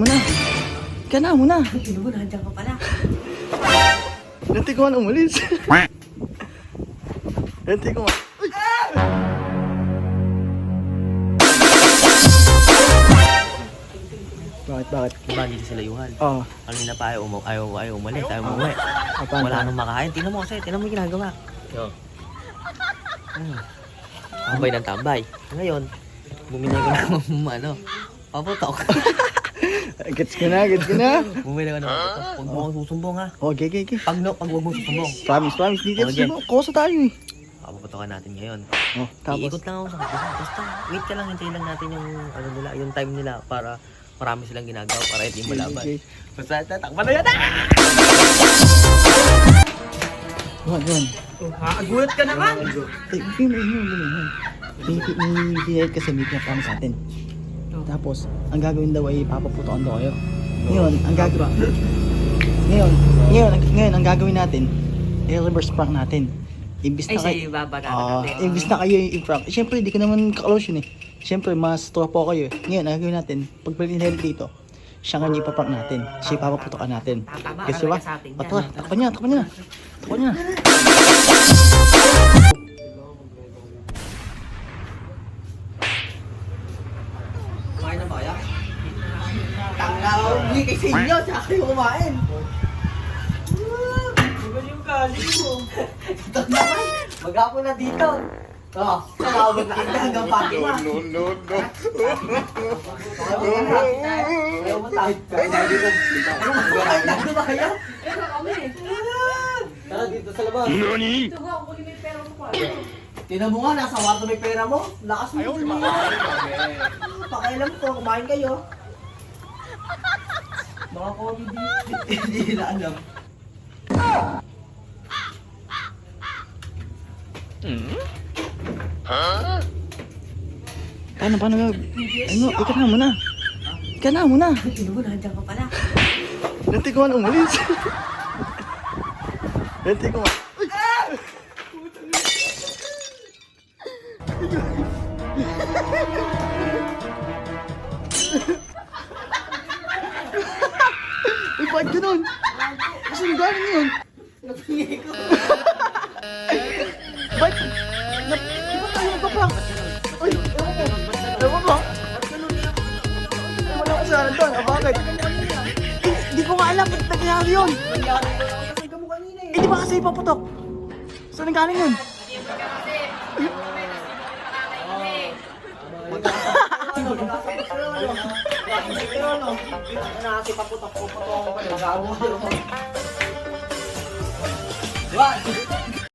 Muna. Ika na muna. Ano mo, nandiyan ka pala. Nanti ko man umalis. Nanti ko man. Bakit? Diba, dito sila Yuhan. Oo. Kanina pa ayaw umalis, tayo umuwi. Wala nang makain. Tingnan mo kasi, tingnan mo yung ginagawa. Yo. Tambay ng tambay. Ngayon, bumili ko ng paputok. Gets ko na. Bumili ko ng paputok. Huwag mo akong susumbong ha. Okay. Pag huwag mo susumbong. Promise. Dito Okay. Kosa tayo eh. Paputokan natin ngayon. Oh, tapos. Iikot lang ako sa kapisa. Basta, wait ka lang, hintayin lang natin yung time nila para marami silang ginagawa para hindi malaban. Okay. Basta, tatakpan na yan! Yun. Agulat ka naman! May kasi meet na plano sa atin. Tapos, ang gagawin daw ay papaputokan daw kayo. Ngayon, ang gagawin natin, i-reverse prank natin. Imbis na kayo yung i-prank. Siyempre, hindi ka naman kaklose yun eh. Siyempre, mas tropo kayo eh. Ngayon, ang gagawin natin, pagbalik ni Henry dito, siya nga yung ipaprank natin. Siya ipapaputokan natin. Kasi ba? Tara, takpan niya. Kumain na ba kaya? Tanglaw, hindi kasi inyo, tsaka kayo kumain. Yung galing mo. Ito naman, mag-apo na dito. Nakawag na kita hanggang pagi na. No. Ayaw mo tayo. Ano ba kaya? Pero kami. Tara dito sa labas. Ito nga, kunin mo yung pera mo pa. Tinan mo nga, nasa kwarto may pera mo. Lakas mo. Pakialam ko, kumain kayo. Mga COVID hindi nila alam. Paano nga? Ika na muna. Ano mo, nandiyan ka pala. Nanti ko man umalis. Nanti ko man. Uy, bakit ganun? Kasi yung galing yun. Napingay ko. Ba't? Di ba tayo nagpa-prank? Uy, ewan ko. Wala ko sa doon. Bakit? Hindi ko nga alam kung nangyari yun. Kasi ka mo kanina eh. Di ba kasi ipaputok? Saan ang galing yun? Diba?